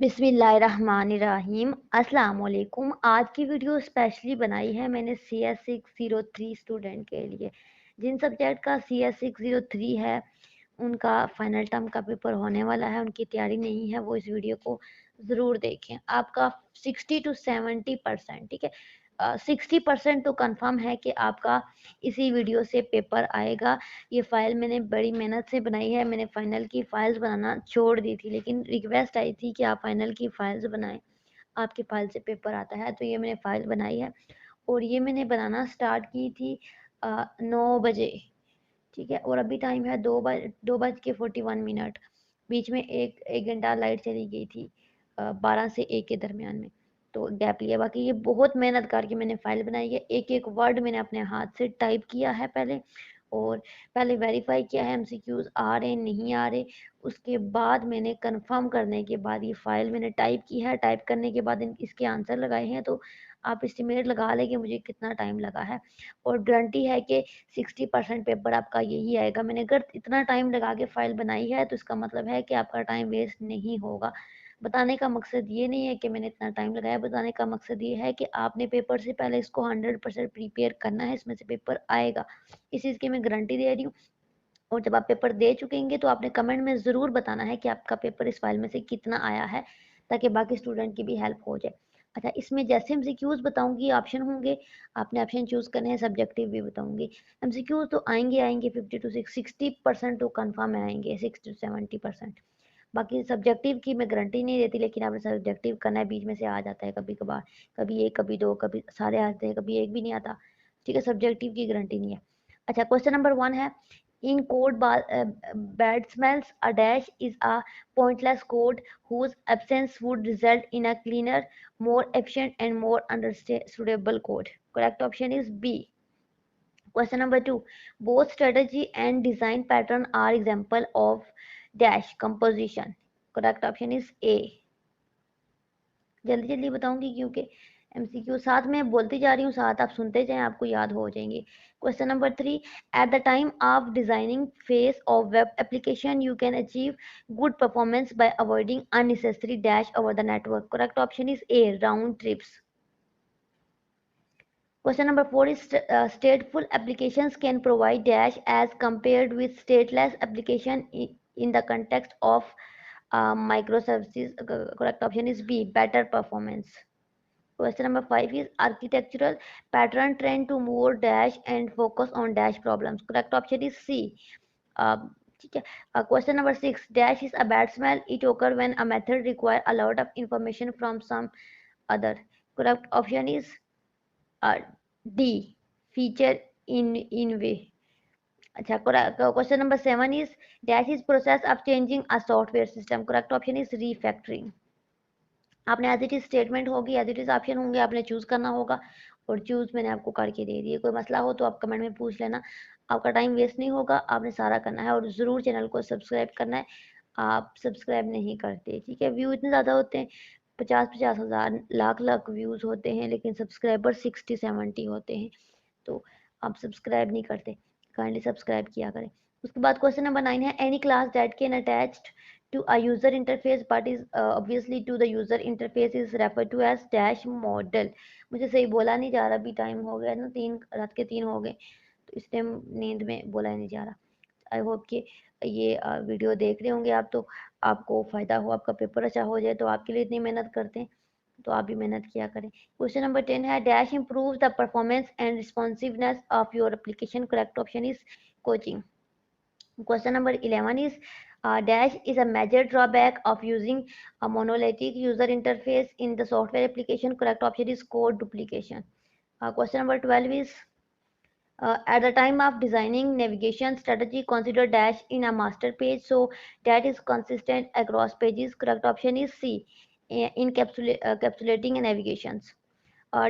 बिस्मिल्लाहिर्रहमानिर्रहीम। अस्सलाम वालेकुम। आज की वीडियो स्पेशली बनाई है मैंने CS603 स्टूडेंट के लिए। जिन सब्जेक्ट का CS603 है उनका फाइनल टर्म का पेपर होने वाला है, उनकी तैयारी नहीं है, वो इस वीडियो को ज़रूर देखें। आपका 60 to 70%, ठीक है, 60% तो कंफर्म है कि आपका इसी वीडियो से पेपर आएगा। ये फ़ाइल मैंने बड़ी मेहनत से बनाई है। मैंने फ़ाइनल की फ़ाइल्स बनाना छोड़ दी थी, लेकिन रिक्वेस्ट आई थी कि आप फ़ाइनल की फ़ाइल्स बनाएं, आपकी फ़ाइल से पेपर आता है। तो ये मैंने फ़ाइल बनाई है और ये मैंने बनाना स्टार्ट की थी 9 बजे, ठीक है, और अभी टाइम है 2:41। बीच में एक घंटा लाइट चली गई थी 12 से 1 के दरमियान में, तो गैप लिया। बाकी ये बहुत मेहनत करके मैंने फाइल बनाई है। एक एक वर्ड मैंने अपने हाथ से टाइप किया है पहले, और पहले वेरीफाई किया है MCQs आ रहे नहीं आ रहे। उसके बाद मैंने कंफर्म करने के बाद ये फाइल मैंने टाइप की है। टाइप करने के बाद इसके आंसर लगाए हैं, तो आप एस्टिमेट लगा लें कि मुझे कितना टाइम लगा है, और गारंटी है कि 60% पेपर आपका यही आएगा। मैंने अगर इतना टाइम लगा के फाइल बनाई है तो इसका मतलब है कि आपका टाइम वेस्ट नहीं होगा। बताने का मकसद ये नहीं है कि मैंने इतना टाइम लगाया, बताने का मकसद ये है कि आपने पेपर से पहले इसको 100% प्रिपेयर करना है, इसमें से पेपर आएगा, इस चीज़ की मैं गारंटी दे रही हूँ। और जब आप पेपर दे चुकेंगे तो आपने कमेंट में ज़रूर बताना है कि आपका पेपर इस फाइल में से कितना आया है, ताकि बाकी स्टूडेंट की भी हेल्प हो जाए। अच्छा, इसमें जैसे MCQs बताऊंगी, ऑप्शन होंगे, आपने ऑप्शन चूज़ करने हैं, सब्जेक्टिव भी बताऊंगी। MCQs तो आएंगे 50 to 60% तो कन्फर्म आएंगे, 60 to 70%। बाकी सब्जेक्टिव की मैं गारंटी नहीं देती, लेकिन आपने सब्जेक्टिव करना है, बीच में से आ जाता है कभी कभार, कभी एक कभी दो, कभी सारे आते हैं, कभी एक भी नहीं आता, ठीक है, सब्जेक्टिव की गारंटी नहीं है। अच्छा, क्वेश्चन नंबर 1 है, in code bad smells, a dash is a pointless code whose absence would result in a cleaner, more efficient and more understandable code. Correct option is B. Question number 2, both strategy and design pattern are example of dash composition. Correct option is A. जल्दी जल्दी बताऊंगी क्योंकि MCQ साथ में बोलती जा रही हूँ, साथ आप सुनते जाएं, आपको याद हो जाएंगे। Question number 3, at the time of designing phase of web application you can achieve good performance by avoiding unnecessary dash over the network. Correct option is a, round trips. Question number 4 is stateful applications can provide dash as compared with stateless application in the context of microservices. Correct option is B, better performance. Question number 5 is architectural pattern trend to more dash and focus on dash problems. Correct option is C. ठीक है। Question number 6, dash is a bad smell. It occurs when a method requires a lot of information from some other. Correct option is D, feature in way. अच्छा, question number 7 is dash is process of changing a software system. Correct option is refactoring. आपने as it is statement होगी, as it is option होंगे, आपने choose करना होगा, और choose मैंने आपको करके दे दिए। कोई मसला हो तो आप कमेंट में पूछ लेना, आपका टाइम वेस्ट नहीं होगा, आपने सारा करना है, और ज़रूर चैनल को सब्सक्राइब करना है। आप सब्सक्राइब नहीं करते, ठीक है, व्यू इतने ज़्यादा होते हैं, 50-50 हज़ार, लाख लाख व्यूज़ होते हैं, लेकिन सब्सक्राइबर 60-70 होते हैं, तो आप सब्सक्राइब नहीं करते, काइंडली सब्सक्राइब किया करें। उसके बाद क्वेश्चन नंबर 9 है, any class that can attached to a user interface but is obviously to the user interface is referred to as dash model। मुझे सही बोला नहीं जा रहा, अभी टाइम हो गया ना, रात के 3 हो गए, तो इस टाइम नींद में बोला नहीं जा रहा। आई होप कि ये वीडियो देख रहे होंगे आप, तो आपको फ़ायदा हो, आपका पेपर अच्छा हो जाए, तो आपके लिए इतनी मेहनत करते हैं, तो आप भी मेहनत किया करें। क्वेश्चन नंबर 10 है, dash improve the performance and responsiveness of your application. Correct option is coaching. Question number 11 is dash is a major drawback of using a monolithic user interface in the software application. Correct option is code duplication. Question number 12 is at the time of designing navigation strategy, consider dash in a master page so that is consistent across pages. Correct option is C, encapsulating navigations.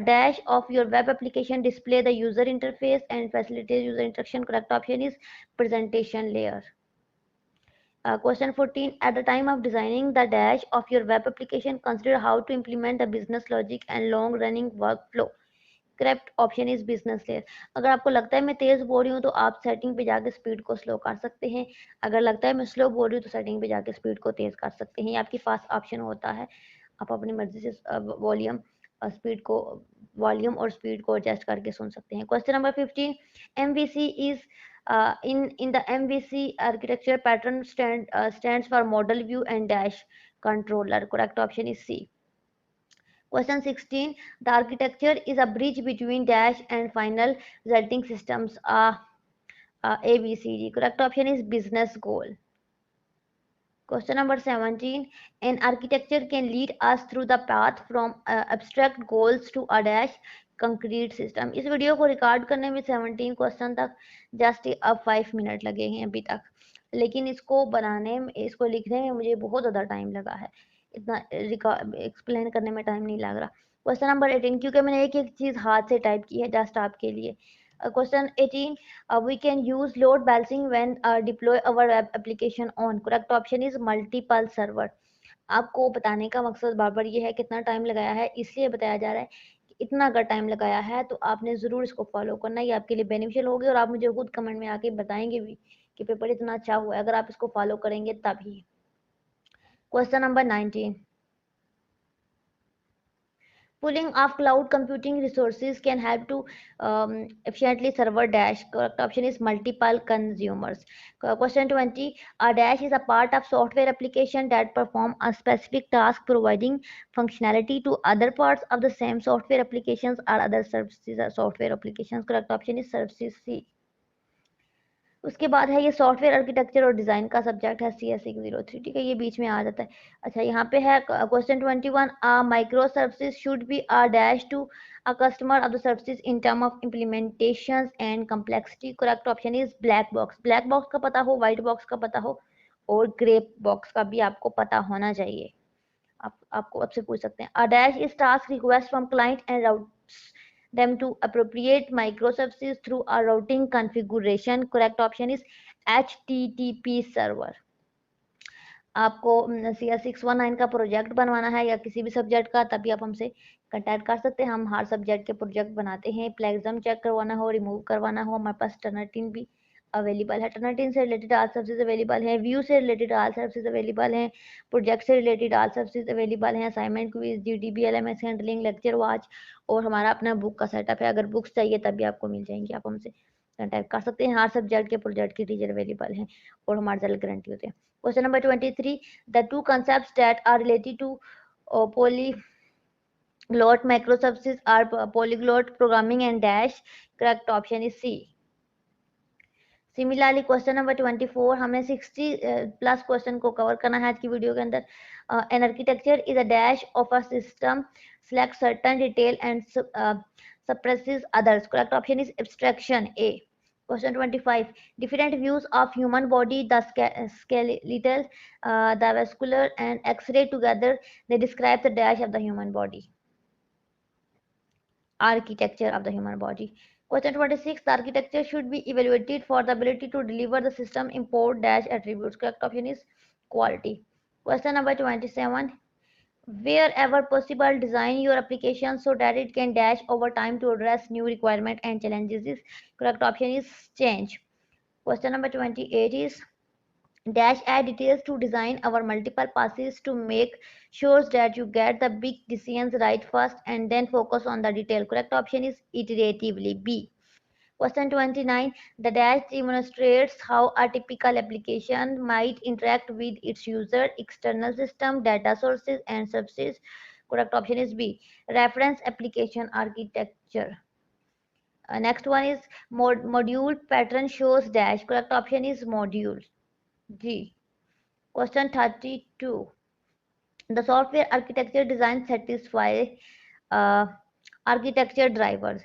Dash of your web application display the user interface and facilitate user interaction. Correct option is presentation layer. Question 14, at the time of designing the dash of your web application, consider how to implement the business logic and long running workflow. Correct option is business layer. अगर आपको लगता है मैं तेज बोल रही हूँ तो आप सेटिंग पे जाके स्पीड को स्लो कर सकते हैं, अगर लगता है मैं स्लो बोल रही हूँ तो सेटिंग पे जाके स्पीड को तेज कर सकते हैं, ये आपके पास ऑप्शन होता है। आप अपनी मर्जी से स्पीड को वॉल्यूम और स्पीड को एडजस्ट करके सुन सकते हैं। Question number 15, MVC is in the MVC architecture pattern stands for model view and dash controller. Correct option is C. Question 16, the architecture is a bridge between dash and final resulting systems, A, B, C, D. Correct option is business goal. Question number 17, an architecture can lead us through the path from abstract goals to a dash concrete system. इस video को record करने में 17 question तक just अब 5 minute लगे हैं अभी तक, लेकिन इसको बनाने में, इसको लिखने में मुझे बहुत ज़्यादा टाइम लगा है, इतना एक्सप्लेन करने में टाइम नहीं लग रहा। क्वेश्चन नंबर 18, क्योंकि मैंने एक एक चीज़ हाथ से टाइप की है जस्ट आपके लिए। Question 18, we can use load balancing when deploy our web application on. Correct option is multiple server. आपको बताने का मकसद बार बार ये है कितना टाइम लगाया है, इसलिए बताया जा रहा है कि इतना अगर टाइम लगाया है तो आपने ज़रूर इसको फॉलो करना, ये आपके लिए बेनिफिशियल होगी और आप मुझे खुद कमेंट में आके बताएंगे भी कि पेपर इतना अच्छा हुआ है, अगर आप इसको फॉलो करेंगे तभी। Question number 19, pulling of cloud computing resources can help to efficiently server dash. Correct option is multiple consumers. Question 20, a dash is a part of software application that perform a specific task providing functionality to other parts of the same software applications or other services or software applications. Correct option is services C. उसके बाद है ये software architecture और design का subject है CS603, ठीक है, ये बीच में आ जाता है। अच्छा, यहाँ पे है question 21, a micro services should be a dash to a customer of the services in term of implementation and complexity. Correct option is black box. Black box का पता हो, वाइट बॉक्स का पता हो और ग्रे बॉक्स का भी आपको पता होना चाहिए। आपको आपसे पूछ सकते हैं, a dash is task request from client and routes them to appropriate microservices through a routing configuration. Correct option is HTTP server. आपको CS619 का प्रोजेक्ट बनवाना है या किसी भी सब्जेक्ट का, तभी आप हमसे कंटेक्ट कर सकते हैं। हम हर सब्जेक्ट के प्रोजेक्ट बनाते हैं। प्लेगरिज्म चेक करवाना हो, रिमूव करवाना हो, हमारे पास टर्निटिन भी अवेलेबल है। टर्निटिन से रिलेटेड आल सर्विसेज अवेलेबल है, व्यू से रिलेटेड आल सर्विसेज अवेलेबल हैं, प्रोजेक्ट से रिलेटेड आल सर्विसेज अवेलेबल हैं, assignment quiz, GDB, LMS handling, lecture watch और हमारा अपना बुक का सेटअप है। अगर बुक्स चाहिए तब भी आपको मिल जाएंगी, आप हमसे कंटेक्ट कर सकते हैं। हर सब्जेक्ट के प्रोजेक्ट के टीचर अवेलेबल हैं और हमारे सेल गारंटी होते हैं। Question number 23, the two concepts that are related to polyglot microservices are polyglot programming and dash. Correct option is C. Similarly, question number 24, हमें 60 प्लस क्वेश्चन को cover करना है आज की वीडियो के अंदर। An architecture is a dash of a system, select certain detail and suppresses others. Correct option is abstraction A. Question 25, different views of human body, the skeletal, the vascular and X-ray together, they describe the dash of the human body. Architecture of the human body. Question 26, the architecture should be evaluated for the ability to deliver the system import dash attributes. Correct option is quality. Question number 27, wherever possible, design your application so that it can dash over time to address new requirement and challenges. Is correct option is change. Question number 28 is dash add details to design our multiple passes to make sure that you get the big decisions right first and then focus on the detail. Correct option is iteratively B. Question 29, the dash demonstrates how a typical application might interact with its user, external system, data sources and services. Correct option is B. Reference application architecture. Next one is module pattern shows dash. Correct option is module. G. Question 32. The software architecture design satisfy uh, architecture drivers.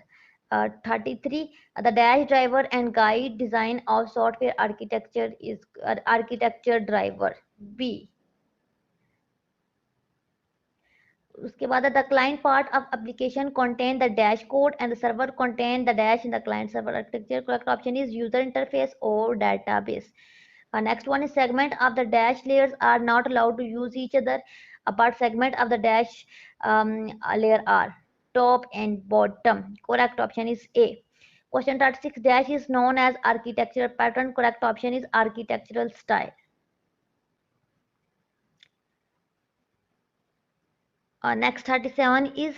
33. The dash driver and guide design of software architecture is architecture driver. B. उसके बाद the client part of application contain the dash code and the server contain the dash in the client server architecture. Correct option is user interface or database. Next one is segment of the dash layers are not allowed to use each other, but segment of the dash layer are. top and bottom. Correct option is A. Question 36, dash is known as architectural pattern. Correct option is architectural style. Next 37 is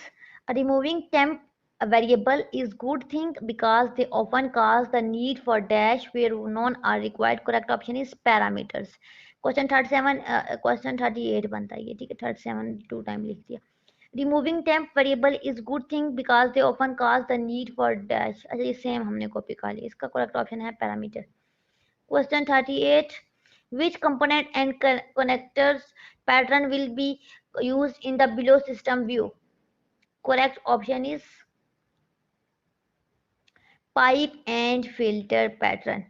removing temp variable is good thing because they often cause the need for dash where none are required. Correct option is parameters. Question 37 question 38 बनता है ये, ठीक है, 37 to time लिख दिया. Removing temp variable is good thing because they often cause the need for dash. अच्छा ये same हमने कॉपी कर लिया, इसका करेक्ट ऑप्शन है parameter. Question 38, which component and connectors pattern will be used in the below system view? Correct option is pipe and filter pattern.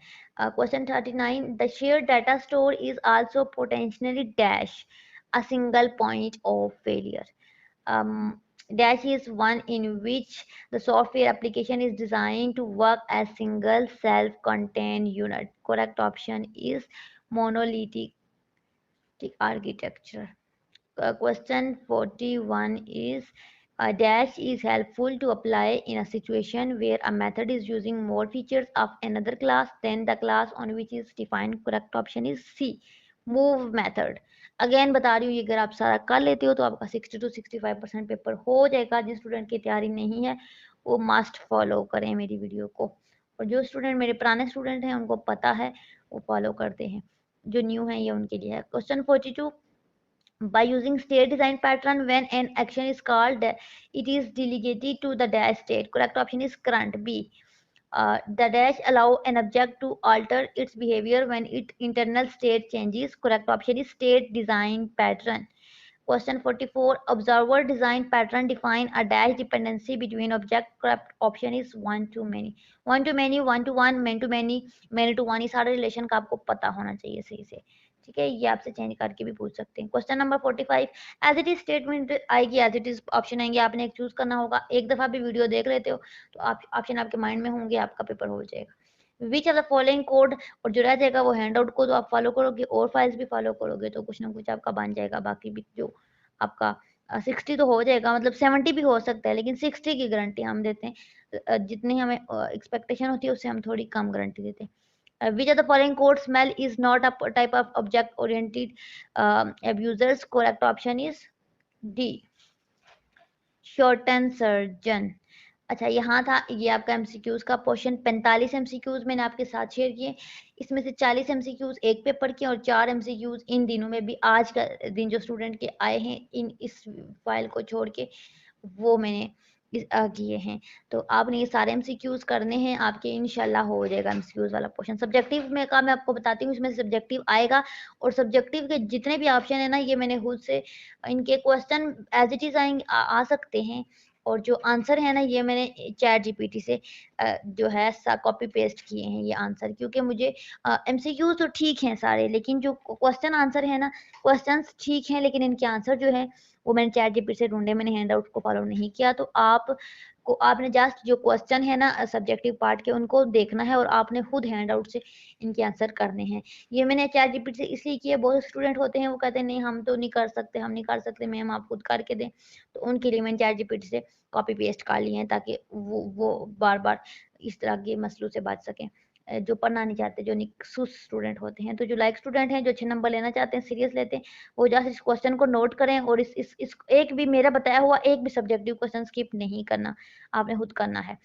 Question 39, the shared data store is also potentially dash a single point of failure. Dash is one in which the software application is designed to work as single self-contained unit. Correct option is monolithic architecture. Question 41 is a dash is helpful to apply in a situation where a method is using more features of another class than the class on which is defined. Correct option is C. Move method. Again बता रही हूँ, ये अगर आप सारा कर लेते हो तो आपका 60 to 65% पेपर हो जाएगा. जिन स्टूडेंट की तैयारी नहीं है वो मस्ट फॉलो करें मेरी वीडियो को, और जो स्टूडेंट मेरे पुराने स्टूडेंट हैं उनको पता है वो फॉलो करते हैं, जो न्यू हैं ये उनके लिए है. Question 42, by using state design pattern when an action is called it is delegated to the dash state. Correct option is current. B. The dash allow an object to alter its behavior when its internal state changes. Correct option is state design pattern. Question 44, observer design pattern define a dash dependency between object. Correct option is one to many. One to many, one to one, many to many, many to one, ये सारे relation का आपको पता होना चाहिए सही से, ठीक है. ये आपसे चेंज करके भी पूछ सकते हैं. Question number 45, as it is statement आएगी, एज इट इज ऑप्शन आएंगे, आपने एक चूज करना होगा. एक दफा भी वीडियो देख लेते हो तो आप ऑप्शन आपके माइंड में होंगे, आपका पेपर हो जाएगा. Which of the following code, और जो रह जाएगा वो हैंड आउट को तो आप फॉलो करोगे और फाइल्स भी फॉलो करोगे तो कुछ ना कुछ आपका बन जाएगा. बाकी भी जो आपका 60 तो हो जाएगा, मतलब 70 भी हो सकता है, लेकिन 60 की गारंटी हम देते हैं. जितनी हमें एक्सपेक्टेशन होती है उससे हम थोड़ी कम गारंटी देते हैं. Which of the following code smell is not a type of object oriented abusers? Correct option is D. Shorten surgeon. अच्छा यहाँ था ये आपका एमसीक्यूज का पोर्शन. 45 एमसीक्यूज मैंने आपके साथ शेयर किए, इसमें से 40 एमसीक्यूज एक पेपर के और 4 एमसीक्यूज इन दिनों में भी आज का दिन जो स्टूडेंट के आए हैं इन इस फाइल को छोड़ के वो मैंने किए हैं. तो आपने ये सारे एमसीक्यूज करने हैं, आपके इंशाल्लाह हो जाएगा एमसीक्यूज वाला पोर्शन. सब्जेक्टिव में का मैं आपको बताती हूँ, इसमें सब्जेक्टिव आएगा और सब्जेक्टिव के जितने भी ऑप्शन है ना ये मैंने खुद से इनके क्वेश्चन एज इट इज आएंगे आ सकते हैं, और जो आंसर है ना ये मैंने चैट जीपीटी से जो है कॉपी पेस्ट किए हैं ये आंसर, क्योंकि मुझे एमसीक्यूज तो ठीक हैं सारे, लेकिन जो क्वेश्चन आंसर है ना क्वेश्चंस ठीक हैं लेकिन इनके आंसर जो है वो मैंने चैट जीपीटी से ढूंढे, मैंने हैंड आउट को फॉलो नहीं किया. तो आप को आपने जस्ट जो क्वेश्चन है ना सब्जेक्टिव पार्ट के उनको देखना है और आपने खुद हैंड आउट से इनके आंसर करने हैं. ये मैंने चैट जीपीटी से इसलिए किया, बहुत स्टूडेंट होते हैं वो कहते हैं नहीं हम तो नहीं कर सकते, हम नहीं कर सकते मैम आप खुद करके दें, तो उनके लिए मैंने चैट जीपीटी से कॉपी पेस्ट कर लिए हैं ताकि वो बार बार इस तरह के मसलों से बच सकें. जो पढ़ना नहीं चाहते, जो निकसूस स्टूडेंट होते हैं, तो जो लाइक स्टूडेंट हैं जो अच्छे नंबर लेना चाहते हैं सीरियस लेते हैं वो जस्ट इस क्वेश्चन को नोट करें और इस एक भी मेरा बताया हुआ एक भी सब्जेक्टिव क्वेश्चन स्किप नहीं करना, आपने खुद करना है.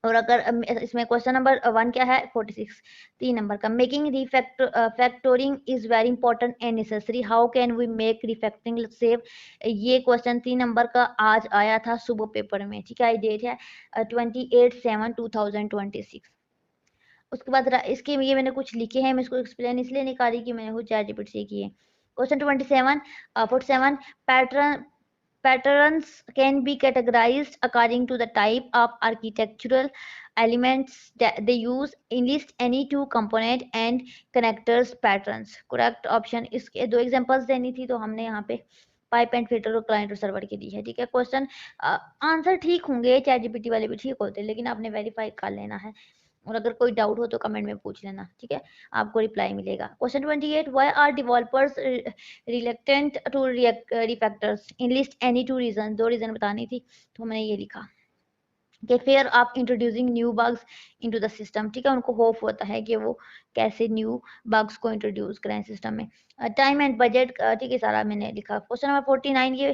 और अगर इसमें क्वेश्चन नंबर 1 क्या है 46 3 नंबर का, making refactoring is very important and necessary, how can we make refactoring save. ये क्वेश्चन 3 नंबर का आज आया था सुबह पेपर में, ठीक है. डेट है 28/7/2026. उसके बाद इसके ये मैंने कुछ लिखे हैं, मैं इसको एक्सप्लेन इसलिए नहीं कर रही कि मैंने खुद चैट जीपीटी से किए. Question 47 patterns can be categorized according to the type of architectural elements that they use. Enlist any two component and connectors patterns. Correct option. इसके दो एग्जांपल्स देनी थी तो हमने यहाँ पे पाइप एंड फिल्टर और क्लाइंट और सर्वर की दी है, ठीक है. क्वेश्चन आंसर ठीक होंगे, चैट जीपीटी वाले भी ठीक होते हैं, लेकिन आपने वेरीफाई कर लेना है. और अगर कोई डाउट हो तो कमेंट में पूछ लेना, ठीक है, आपको रिप्लाई मिलेगा। Question 28, why are developers reluctant to refactors, in list any two reason, 2 reason बतानी थी तो मैंने ये लिखा कि fear of introducing new bugs into the system, ठीक है, उनको होप होता है कि वो कैसे न्यू बग्स को इंट्रोड्यूस करें सिस्टम में। टाइम एंड बजट, ठीक है, सारा मैंने लिखा। क्वेश्चन नंबर 49, ये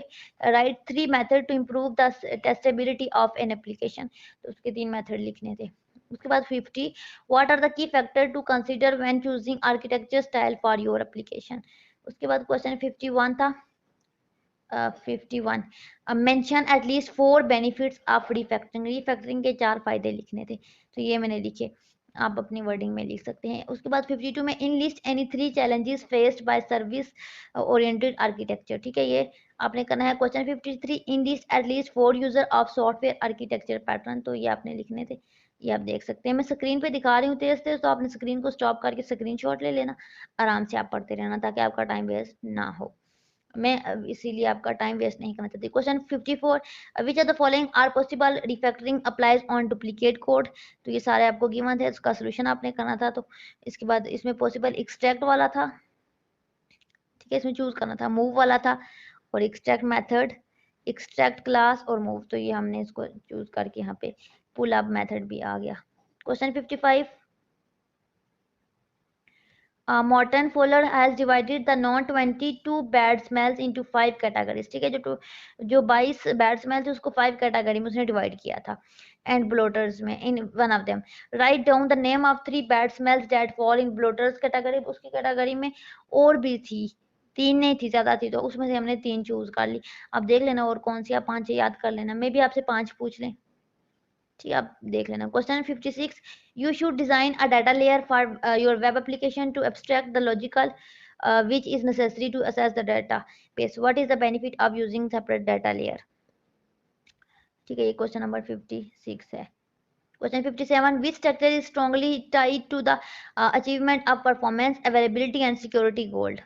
write 3 method to improve the testability of N application, तो उसके 3 मेथड लिखने थे। उसके बाद 50, what are the key factor to consider when choosing architecture style for your application. उसके बाद क्वेश्चन 51 था, 51, mention at least 4 benefits of refactoring, refactoring के 4 फायदे लिखने थे, तो ये मैंने लिखे, आप अपनी वर्डिंग में लिख सकते हैं। उसके बाद 52 में इन list any 3 challenges faced by service oriented architecture, ठीक है, ये आपने करना है। Question 53, in list at least 4 user of software architecture pattern, तो ये आपने लिखने थे, ये आप देख सकते हैं। मैं स्क्रीन पे दिखा रही हूँ तेज तेज, तो आपने स्क्रीन को स्टॉप करके स्क्रीनशॉट ले लेना, आराम से आप पढ़ते रहना ताकि आपका टाइम वेस्ट ना हो। मैं इसीलिए आपका टाइम वेस्ट नहीं करना चाहती। Question 54, which are the following are possible refactoring applies on duplicate code, तो ये सारे आपको गिवन थे, इसका सोल्यूशन आपने करना था। तो इसके बाद इसमें पॉसिबल एक्सट्रैक्ट वाला था, ठीक है, इसमें चूज करना था, मूव वाला था और एक्सट्रैक्ट मेथड, एक्सट्रैक्ट क्लास और मूव, तो ये हमने इसको चूज करके यहाँ पे पुल अप मेथड भी आ गया। Question 55, Morton Fowler has divided the non-22 bad smells into 5 categories, ठीक है, जो 22 bad smells थे उसको 5 कैटेगरी में उसने डिवाइड किया था। एंड ब्लोटर्स में, in one of them write down the name of 3 bad smells that fall in bloaters category, उसकी कैटेगरी में और भी थी, 3 नहीं थी, ज्यादा थी, तो उसमें से हमने 3 चूज कर ली। अब देख लेना और कौन सी, आप 5 याद कर लेना, मे भी आपसे 5 पूछ लें, ठीक है, आप देख लेना। Question 56, you should design a data layer for your web application to abstract the logical which is necessary to assess the database. What is the benefit of using separate data layer? ठीक है, ये question number 56 है। Question 57, which sector is strongly tied to the achievement of performance, availability and security goals?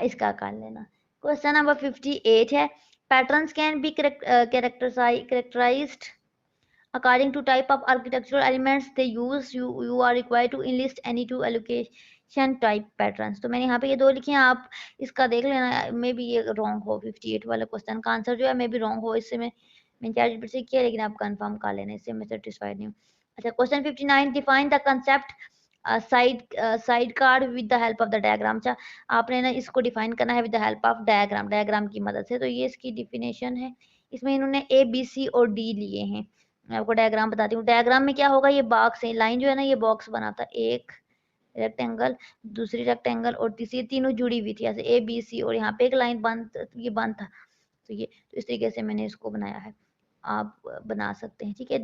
इसका कर लेना। Question number 58 है, patterns can be characterized according to type of architectural elements they use. You are required to enlist any two allocation type patterns, तो मैंने यहाँ पे ये 2 लिखे हैं, आप इसका देख लेना, मे बी ये रॉन्ग हो, 58 वाला क्वेश्चन का आंसर जो है मे बी रॉन्ग हो, इससे मैंने ChatGPT से किया, लेकिन आप कंफर्म कर लेना, इससे मैं सेटिस्फाइड नहीं हूँ। अच्छा, question 59, define the concept side card with the help of the diagram, अच्छा आपने ना इसको डिफाइन करना है with the help of diagram की मदद से, तो ये इसकी डिफिनेशन है। इसमें इन्होंने A B C और D लिए हैं, मैं आपको डायग्राम बताती हूँ। डायग्राम में क्या होगा, ये बॉक्स है, लाइन जो है ना ये बॉक्स बनाता है, एक रेक्टेंगल, दूसरी रेक्टेंगल और तीसरी, तीनों जुड़ी हुई थी ऐसे ABC, और यहाँ पे एक लाइन बंद, ये बंद था, तो ये तो इस तरीके से मैंने इसको बनाया है, आप बना सकते हैं, ठीक है,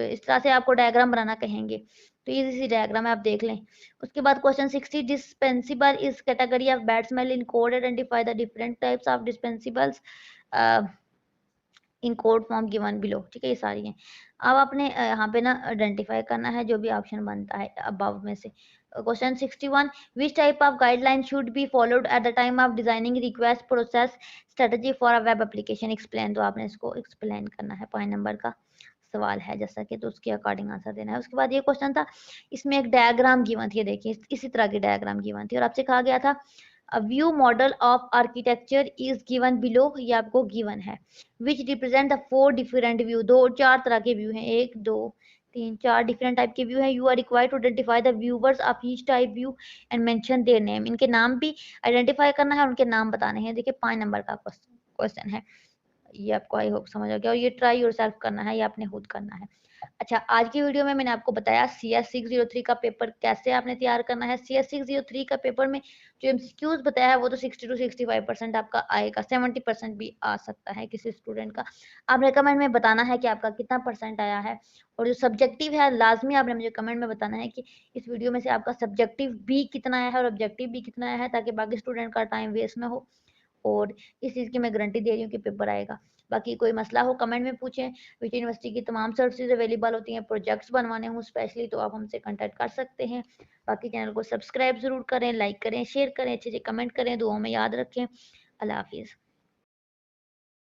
इस तरह से आपको डायग्राम बनाना कहेंगे, तो ये इसी डायग्राम है, आप देख लें। उसके बाद question 60, dispensable is category of bad smell in code, identify the different types of dispensables in code form given below, ठीक है, ये सारी हैं। अब आपने यहाँ पे ना आइडेंटिफाई करना है जो भी ऑप्शन बनता है अबव में से। Question 61, which type of guideline should be followed at the time of designing request process strategy for a web application explain, तो आपने इसको एक्सप्लेन करना है, 5 नंबर का सवाल है जैसा कि, तो उसके अकॉर्डिंग आंसर देना है। उसके बाद ये क्वेश्चन था, इसमें एक डायग्राम गिवन थी, देखिए इसी तरह की डायग्राम गिवन थी और आपसे कहा गया था view model of architecture is given below, ये आपको गिवन है, which represent the 4 different view, 4 तरह के व्यू हैं, 1 2 3 4 डिफरेंट टाइप के व्यू हैं। You are required to identify the viewers of each type view and mention their name, इनके नाम भी आइडेंटिफाई करना है और उनके नाम बताने हैं। देखिए 5 नंबर का क्वेश्चन है, ये आपको आई होप समझ आ गया, और ये ट्राई योरसेल्फ करना है, ये आपने खुद करना है। अच्छा, आज की वीडियो में मैंने आपको बताया CS603 का पेपर कैसे आपने तैयार करना है। CS603 का पेपर में जो MCQs बताया है वो तो 60 to 65% आपका आएगा, 70% भी आ सकता है किसी स्टूडेंट का। आपने कमेंट में बताना है कि आपका कितना परसेंट आया है, और जो सब्जेक्टिव है लाजमी आपने मुझे कमेंट में बताना है कि इस वीडियो में से आपका सब्जेक्टिव भी कितना आया है और ऑब्जेक्टिव भी कितना आया है, ताकि बाकी स्टूडेंट का टाइम वेस्ट ना हो, और इस चीज़ की मैं गारंटी दे रही हूँ कि पेपर आएगा। बाकी कोई मसला हो कमेंट में पूछें, विजय यूनिवर्सिटी की तमाम सर्विसेज अवेलेबल होती हैं, प्रोजेक्ट्स बनवाने हों स्पेशली तो आप हमसे कांटेक्ट कर सकते हैं। बाकी चैनल को सब्सक्राइब ज़रूर करें, लाइक करें, शेयर करें, अच्छे अच्छे कमेंट करें, दुआओं में याद रखें। अल्लाह हाफिज़।